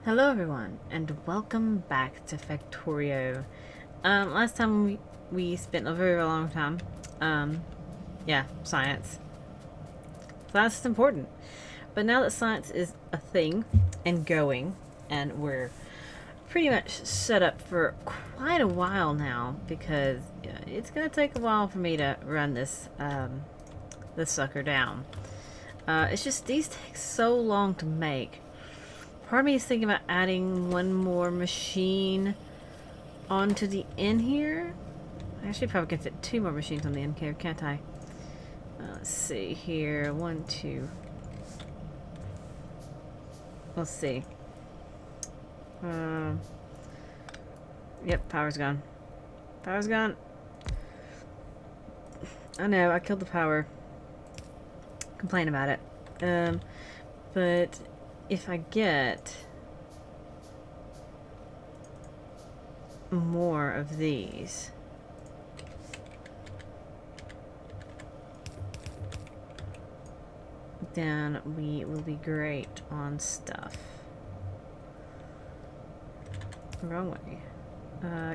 Hello everyone, and welcome back to Factorio. Last time we spent a very long time, yeah, science. Science is important. But now that science is a thing, and going, and we're pretty much set up for quite a while now, because it's gonna take a while for me to run this sucker down. It's just, these take so long to make. Part of me is thinking about adding one more machine onto the end here. I actually probably can fit two more machines on the end here, can't I? Let's see here. One, two. Let's see. Yep, power's gone. Power's gone. I know, I killed the power. Complain about it. But if I get more of these, then we will be great on stuff. Wrong way.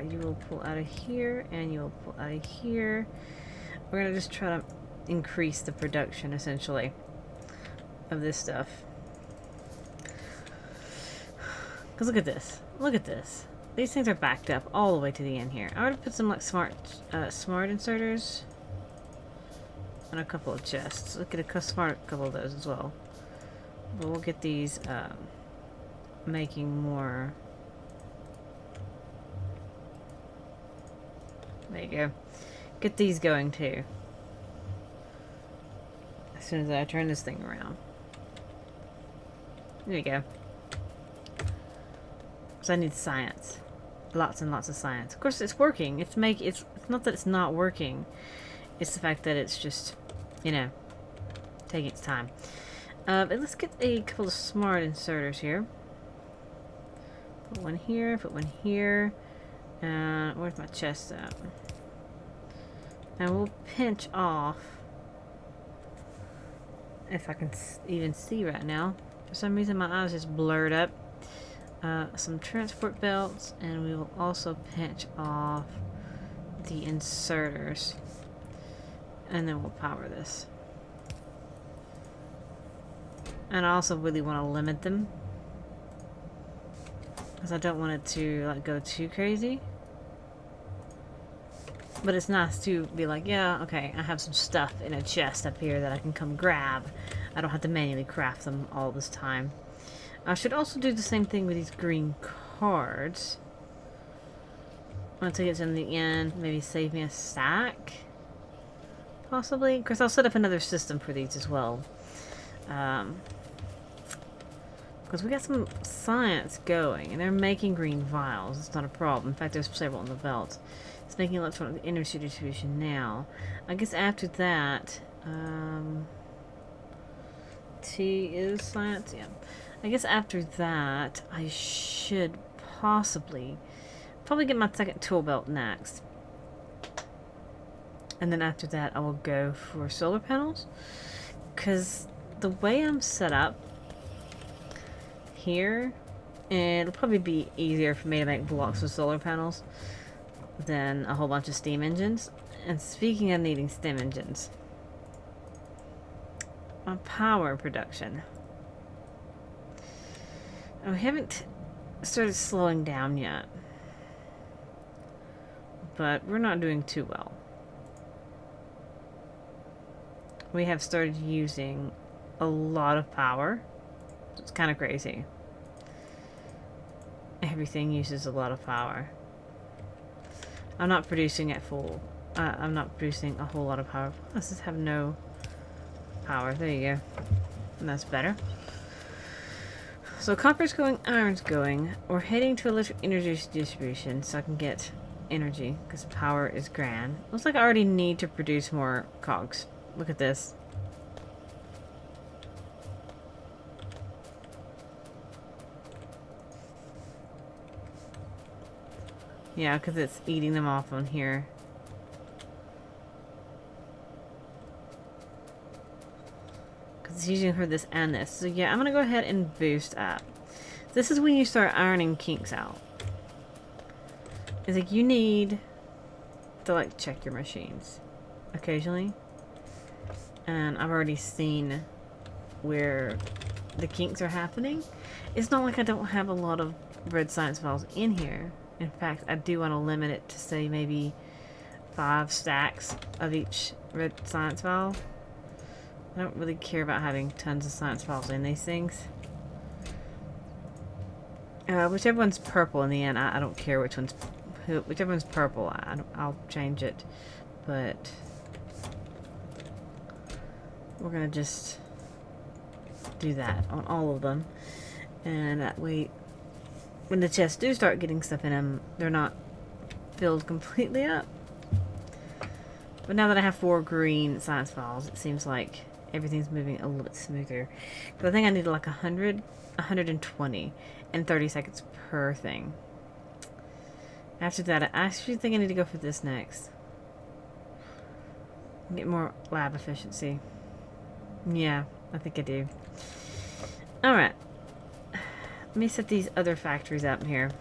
You will pull out of here, and you will pull out of here. We're gonna just try to increase the production, essentially, of this stuff. Because look at this. Look at this. These things are backed up all the way to the end here. I would put some like smart inserters and a couple of chests. Look at a smart couple of those as well. But we'll get these making more. There you go. Get these going too. As soon as I turn this thing around. There you go. So I need science. Lots and lots of science. Of course it's working. It's not that it's not working. It's the fact that it's just, you know, taking its time. But let's get a couple of smart inserters here. Put one here, put one here. Where's my chest at? And we'll pinch off, if I can even see right now. For some reason my eyes just blurred up. Some transport belts, and we will also pinch off the inserters, and then we'll power this. And I also really want to limit them, because I don't want it to like go too crazy. But it's nice to be like, yeah, okay, I have some stuff in a chest up here that I can come grab. I don't have to manually craft them all this time. I should also do the same thing with these green cards. Once I get to the end, maybe save me a stack? Possibly? Of course, I'll set up another system for these as well. Because we got some science going, and they're making green vials. It's not a problem. In fact, there's several on the belt. It's making electronic energy distribution now. I guess after that, T is science, yeah. I guess after that, I should probably get my second tool belt next. And then after that, I will go for solar panels. Because the way I'm set up here, it'll probably be easier for me to make blocks with solar panels than a whole bunch of steam engines. And speaking of needing steam engines, my power production. We haven't started slowing down yet, but we're not doing too well. We have started using a lot of power. It's kind of crazy. Everything uses a lot of power. I'm not producing at full. I'm not producing a whole lot of power. Let's just have no power. There you go. And that's better. So copper's going, iron's going. We're heading to electric energy distribution so I can get energy, because power is grand. Looks like I already need to produce more cogs. Look at this. Yeah, because it's eating them off on here. Because it's using for this and this. So yeah, I'm going to go ahead and boost up. This is when you start ironing kinks out. It's like you need to like check your machines occasionally. And I've already seen where the kinks are happening. It's not like I don't have a lot of red science files in here. In fact, I do want to limit it to say maybe 5 stacks of each red science file. I don't really care about having tons of science files in these things. Whichever one's purple in the end, I don't care which one's... Whichever one's purple, I'll change it. But... we're gonna just do that on all of them. And that way, when the chests do start getting stuff in them, they're not filled completely up. But now that I have 4 green science files, it seems like everything's moving a little bit smoother. But I think I need like 100, 120, and 30 seconds per thing. After that, I actually think I need to go for this next. Get more lab efficiency. Yeah, I think I do. Alright. Let me set these other factories up here.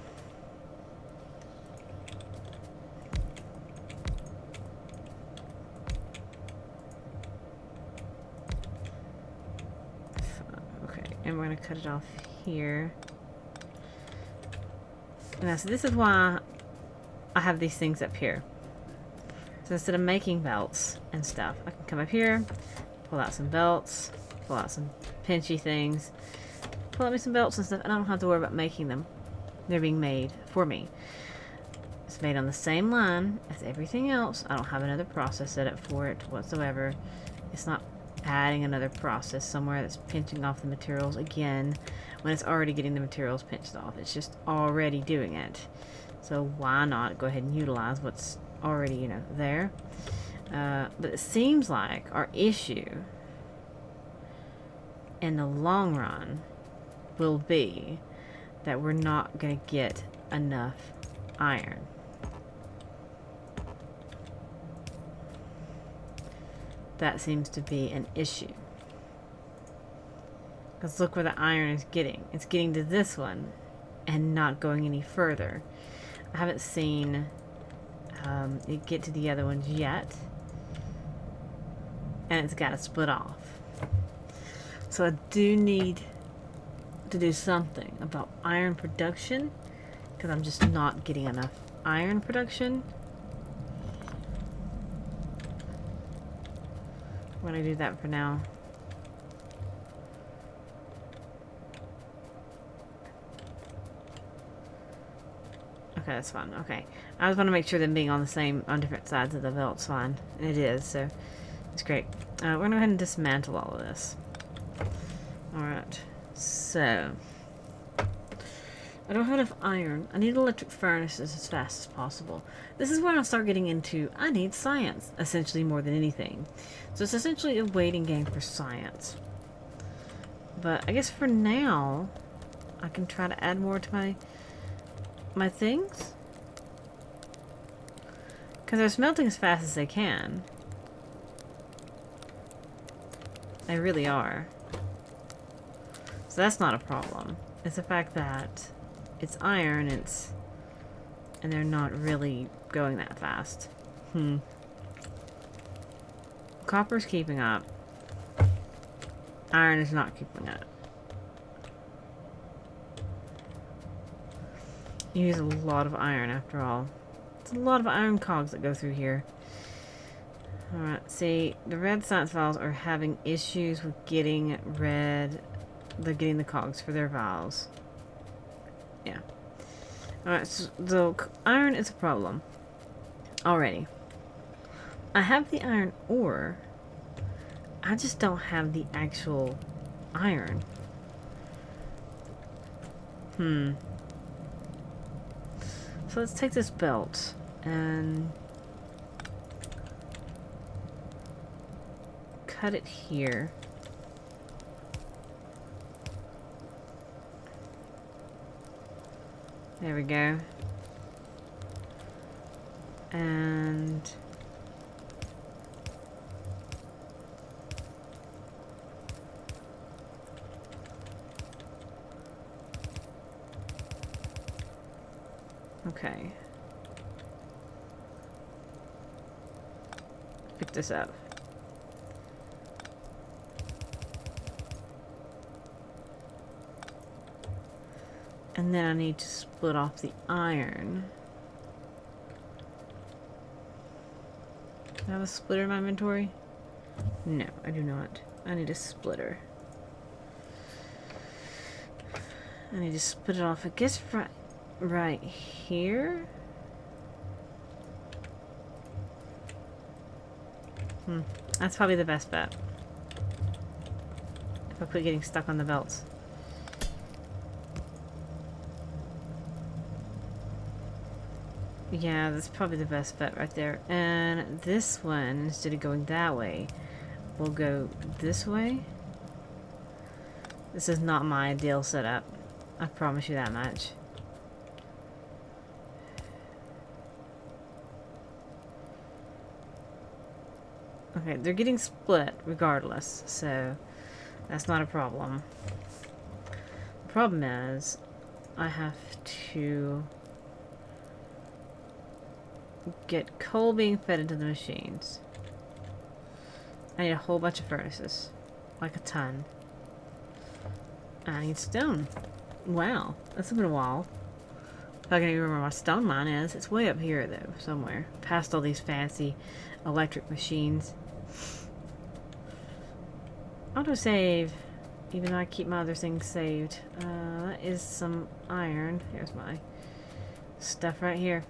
Okay, and we're going to cut it off here. Now, so this is why I have these things up here. So instead of making belts and stuff, I can come up here, pull out some belts, pull out some pinchy things, pull out me some belts and stuff, and I don't have to worry about making them. They're being made for me. It's made on the same line as everything else. I don't have another process set up for it whatsoever. It's not adding another process somewhere that's pinching off the materials again when it's already getting the materials pinched off. It's just already doing it. So why not go ahead and utilize what's already, you know, there. But it seems like our issue in the long run will be that we're not going to get enough iron. That seems to be an issue. Because look where the iron is getting. It's getting to this one and not going any further. I haven't seen it get to the other ones yet. And it's got to split off. So I do need to do something about iron production. Because I'm just not getting enough iron production. I'm going to do that for now. Okay, that's fine. Okay. I just want to make sure that being on different sides of the belt's fine. And it is, so it's great. We're going to go ahead and dismantle all of this. Alright. So. I don't have enough iron. I need electric furnaces as fast as possible. This is where I'll start getting into, I need science, essentially more than anything. So it's essentially a waiting game for science. But I guess for now, I can try to add more to my things. Because they're smelting as fast as they can. They really are. So that's not a problem. It's the fact that it's iron, and they're not really going that fast. Copper's keeping up. Iron is not keeping up. You use a lot of iron after all. It's a lot of iron cogs that go through here. Alright, see, the red science files are having issues with getting getting the cogs for their vials. Yeah. Alright, so iron is a problem. Already. I have the iron ore. I just don't have the actual iron. So let's take this belt and cut it here. There we go. And Okay. Pick this up. And then I need to split off the iron. Do I have a splitter in my inventory? No, I do not. I need a splitter. I need to split it off, I guess, right here? That's probably the best bet. If I quit getting stuck on the belts. Yeah, that's probably the best bet right there. And this one, instead of going that way, will go this way. This is not my ideal setup. I promise you that much. Okay, they're getting split regardless, so that's not a problem. The problem is I have to get coal being fed into the machines. I need a whole bunch of furnaces. Like a ton. I need stone. Wow, that's been a while. If I can even remember where my stone mine is. It's way up here, though, somewhere. Past all these fancy electric machines. Autosave. Even though I keep my other things saved. That is some iron. Here's my stuff right here.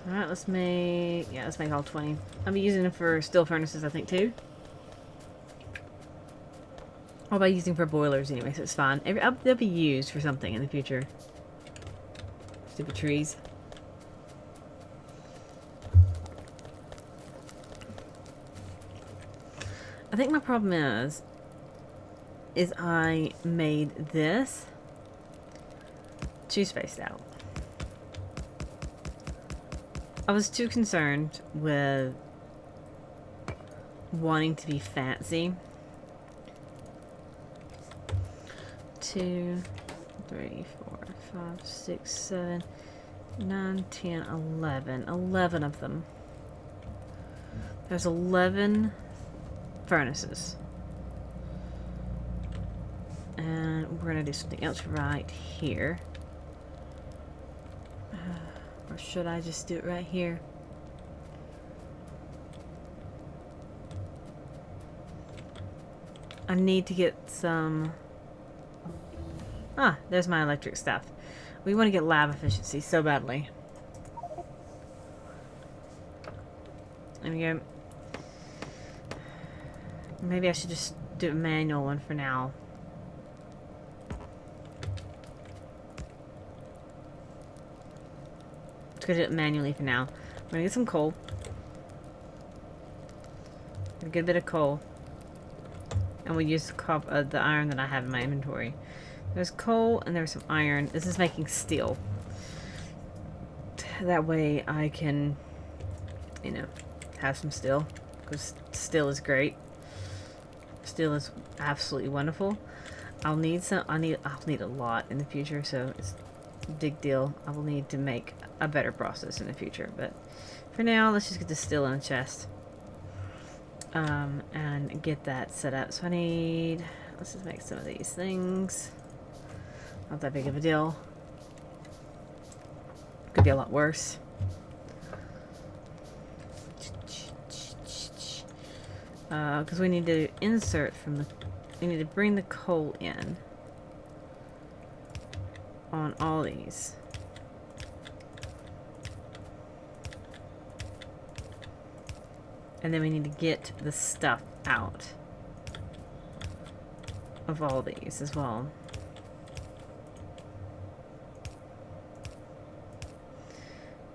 Alright, let's make all 20. I'll be using them for steel furnaces, I think, too. I'll be using for boilers anyway, so it's fine. They'll be used for something in the future. Stupid trees. I think my problem is I made this too spaced out. I was too concerned with wanting to be fancy. 2, 3, 4, 5, 6, 7, 9, 10, 11. 11 of them. There's 11 furnaces. And we're gonna do something else right here. Or should I just do it right here? I need to get some... Ah, there's my electric stuff. We want to get lab efficiency so badly. There we go. Maybe I should just do a manual one for now. Let's go do it manually for now. I'm gonna get some coal. A good bit of coal. And we'll use the iron that I have in my inventory. There's coal and there's some iron. This is making steel. That way I can, you know, have some steel. Because steel is great. Steel is absolutely wonderful. I'll need a lot in the future, so it's a big deal. I will need to make a better process in the future, but for now, let's just get the steel in the chest. And get that set up. So let's just make some of these things. Not that big of a deal. Could be a lot worse. Because we need to insert we need to bring the coal in on all these. And then we need to get the stuff out of all these as well.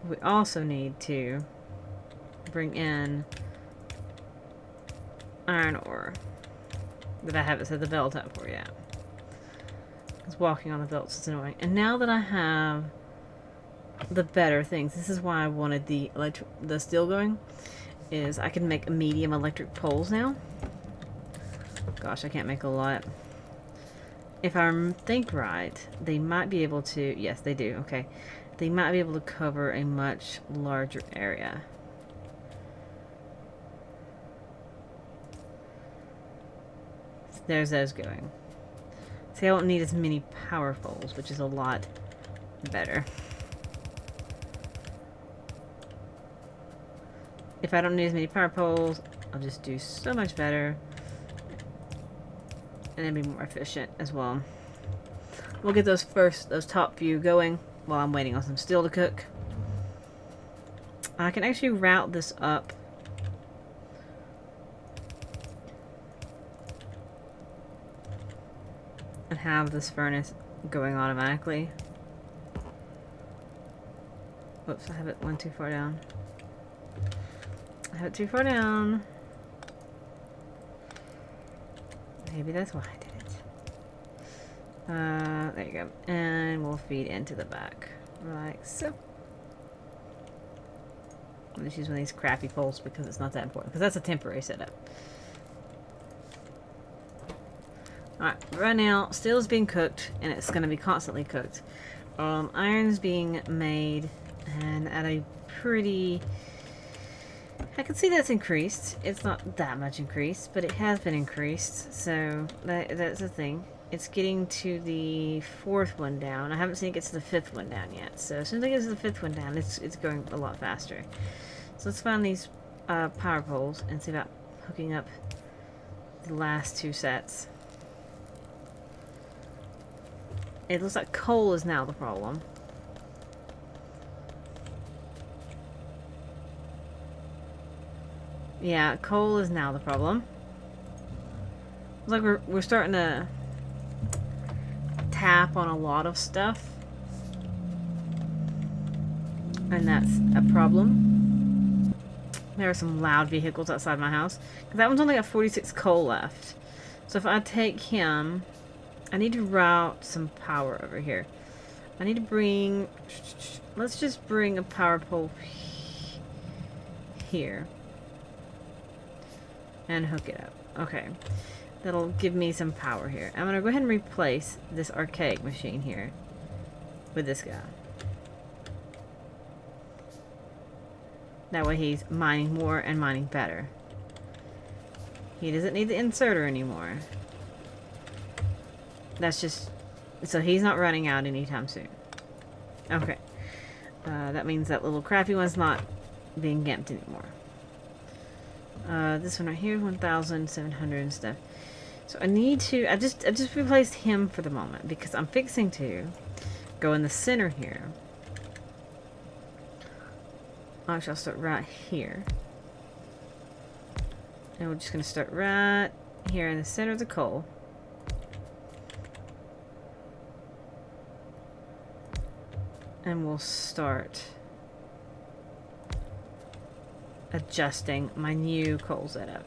We also need to bring in iron ore that I haven't set the belt up for yet. Because walking on the belts is annoying. And now that I have the better things, this is why I wanted the steel going, is I can make medium electric poles now. Gosh, I can't make a lot. if I think right, they might be able to... Yes, they do. Okay. They might be able to cover a much larger area. There's those going. See, I don't need as many power poles, which is a lot better. If I don't need as many power poles, I'll just do so much better. And then be more efficient as well. We'll get those top few going while I'm waiting on some steel to cook. I can actually route this up. And have this furnace going automatically. Whoops, I have it one too far down. I have it too far down. Maybe that's why I did it. There you go. And we'll feed into the back. Like so. I'm just use one of these crappy poles because it's not that important. Because that's a temporary setup. Alright, right now, steel is being cooked, and it's going to be constantly cooked. Iron's being made, and at a pretty... I can see that's increased. It's not that much increased, but it has been increased, so that's the thing. It's getting to the 4th one down. I haven't seen it get to the 5th one down yet, so as soon as it gets to the 5th one down, it's going a lot faster. So let's find these power poles and see about hooking up the last 2 sets. It looks like coal is now the problem. Yeah, coal is now the problem. Looks like we're starting to tap on a lot of stuff. And that's a problem. There are some loud vehicles outside my house. That one's only got 46 coal left. So if I take him... I need to route some power over here. I need to bring... Let's just bring a power pole here. And hook it up. Okay. That'll give me some power here. I'm going to go ahead and replace this archaic machine here with this guy. That way he's mining more and mining better. He doesn't need the inserter anymore. That's just... So he's not running out anytime soon. Okay. That means that little crappy one's not being gamped anymore. This one right here, 1,700 and stuff. So I need to... I just replaced him for the moment because I'm fixing to go in the center here. Actually, I'll start right here. And we're just going to start right here in the center of the coal. And we'll start adjusting my new coal setup.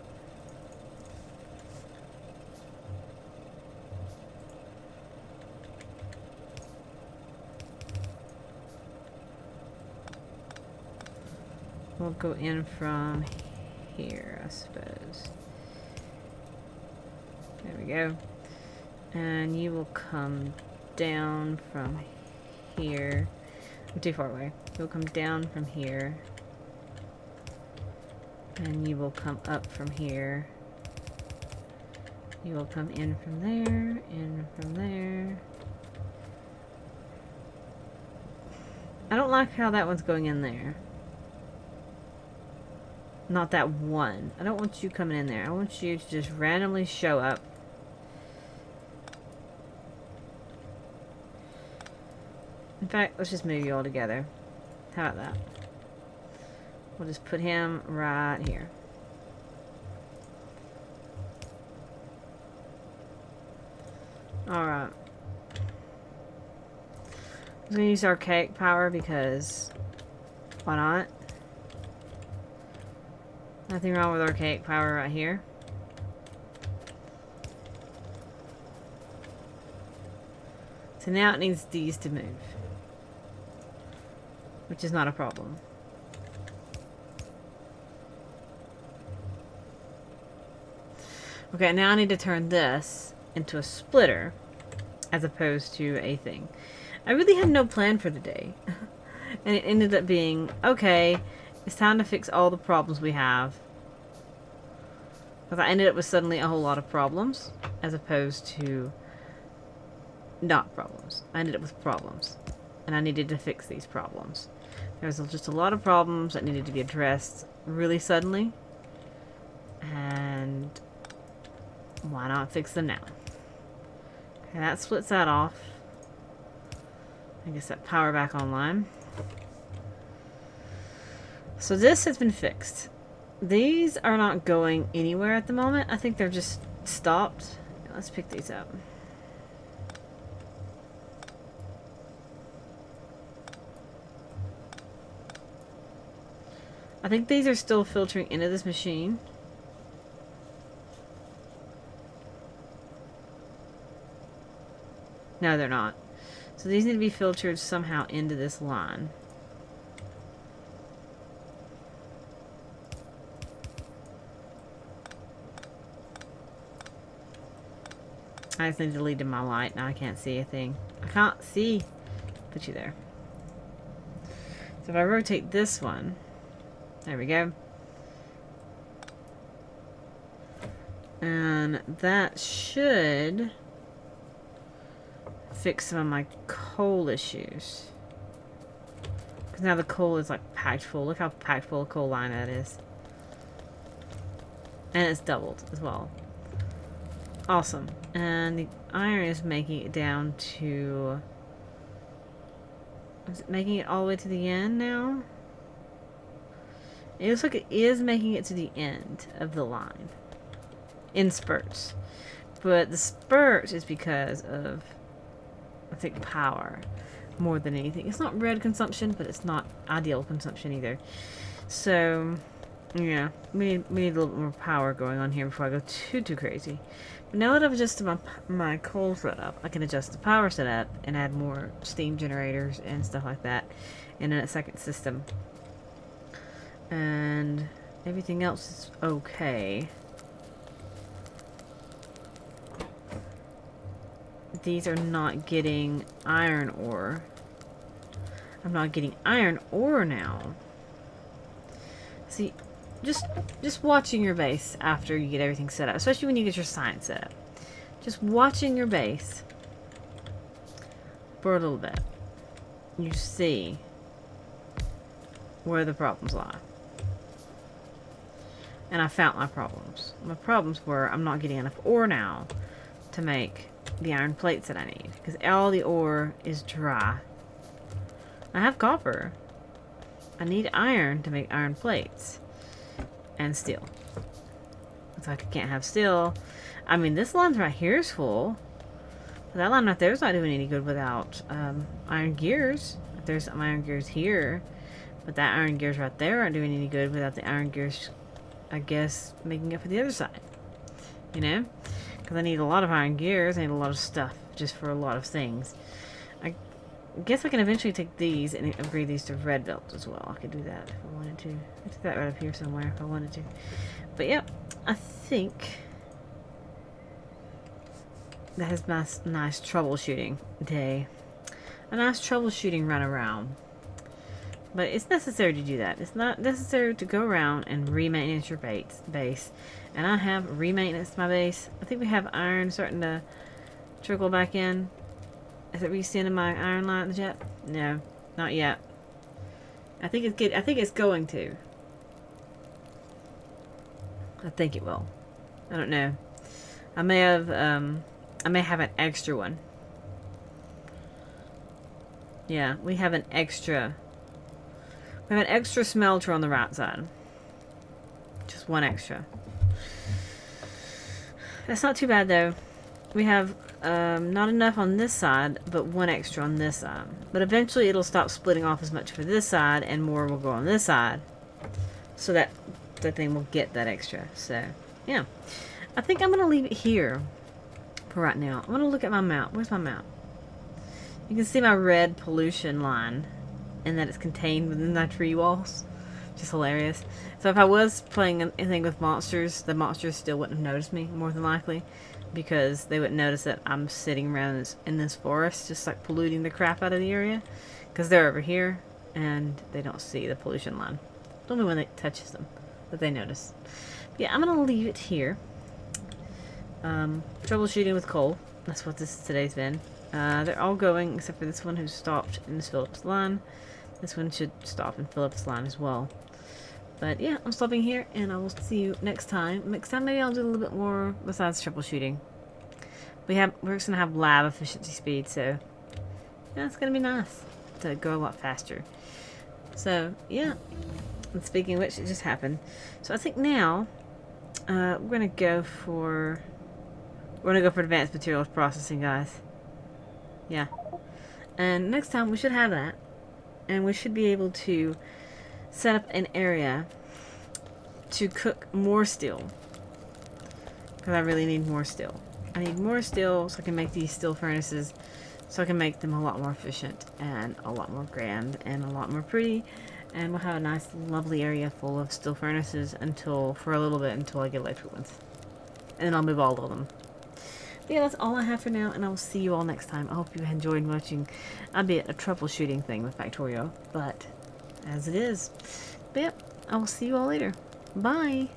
We'll go in from here, I suppose. There we go. And you will come down from here. I'm too far away. You'll come down from here. And you will come up from here. You will come in from there, in from there. I don't like how that one's going in there. Not that one. I don't want you coming in there. I want you to just randomly show up. In fact, let's just move you all together. How about that? We'll just put him right here. Alright. I'm going to use archaic power because... why not? Nothing wrong with archaic power right here. So now it needs these to move. Which is not a problem. Okay, now I need to turn this into a splitter. as opposed to a thing. I really had no plan for the day. And it ended up being, okay, it's time to fix all the problems we have. Because I ended up with suddenly a whole lot of problems, as opposed to not problems. I ended up with problems. And I needed to fix these problems. There was just a lot of problems that needed to be addressed really suddenly. And why not fix them now? Okay, that splits that off. I guess that power back online. So this has been fixed. These are not going anywhere at the moment. I think they're just stopped. Let's pick these up. I think these are still filtering into this machine. No, they're not. So these need to be filtered somehow into this line. I just need to delete my light. Now I can't see a thing. I can't see. Put you there. So if I rotate this one, there we go. And that should fix some of my coal issues. Because now the coal is like packed full. Look how packed full a coal line that is. And it's doubled as well. Awesome. And the iron is making it down to... Is it making it all the way to the end now? It looks like it is making it to the end of the line. In spurts. But the spurts is because of, I think, power. More than anything. It's not red consumption, but it's not ideal consumption either. So... yeah, we need a little bit more power going on here before I go too crazy. But now that I've adjusted my coal setup, I can adjust the power setup and add more steam generators and stuff like that in a second system. And everything else is okay. These are not getting iron ore. I'm not getting iron ore now. See, just watching your base after you get everything set up, especially when you get your science set up. Just watching your base for a little bit. You see where the problems lie. And I found my problems. My problems were I'm not getting enough ore now to make the iron plates that I need. Because all the ore is dry. I have copper. I need iron to make iron plates. And steel. It's like I can't have steel. I mean, this line right here is full. But that line right there is not doing any good without iron gears. There's some iron gears here. But that iron gears right there aren't doing any good without the iron gears, I guess, making up for the other side. You know? Because I need a lot of iron gears. I need a lot of stuff just for a lot of things. I guess I can eventually take these and upgrade these to red belt as well. I could do that if I wanted to. I took that right up here somewhere if I wanted to. But yeah, I think that has been a nice troubleshooting day. A nice troubleshooting run around. But it's necessary to do that. It's not necessary to go around and re-maintenance your base. And I have re-maintenance my base. I think we have iron starting to trickle back in. Is it resending my iron lines yet? No, not yet. I think it's going to. I think it will. I don't know. I may have an extra one. Yeah, we have an extra. We have an extra smelter on the right side. Just one extra. That's not too bad though. We have not enough on this side, but one extra on this side. But eventually it'll stop splitting off as much for this side and more will go on this side. So that thing will get that extra. So, yeah. I think I'm going to leave it here for right now. I'm going to look at my map. Where's my map? You can see my red pollution line and that it's contained within my tree walls. Just hilarious. So if I was playing anything with monsters, the monsters still wouldn't have noticed me, more than likely. Because they wouldn't notice that I'm sitting around in this forest, just like polluting the crap out of the area. Because they're over here, and they don't see the pollution line. Only when it touches them that they notice. But yeah, I'm going to leave it here. Troubleshooting with coal. That's what today's been. They're all going, except for this one who stopped and has filled up the line. This one should stop and fill up this line as well. But yeah, I'm stopping here, and I will see you next time. Next time, maybe I'll do a little bit more besides troubleshooting. We're just gonna have lab efficiency speed, so yeah, it's gonna be nice to go a lot faster. So yeah, and speaking of which, it just happened. So I think now we're gonna go for advanced materials processing, guys. Yeah, and next time we should have that, and we should be able to set up an area to cook more steel, because I really need more steel. I need more steel so I can make these steel furnaces, so I can make them a lot more efficient and a lot more grand and a lot more pretty, and we'll have a nice lovely area full of steel furnaces for a little bit until I get electric ones, and then I'll move all of them. But yeah, that's all I have for now, and I will see you all next time. I hope you enjoyed watching a troubleshooting thing with Factorio, but as it is. But yep, I will see you all later. Bye!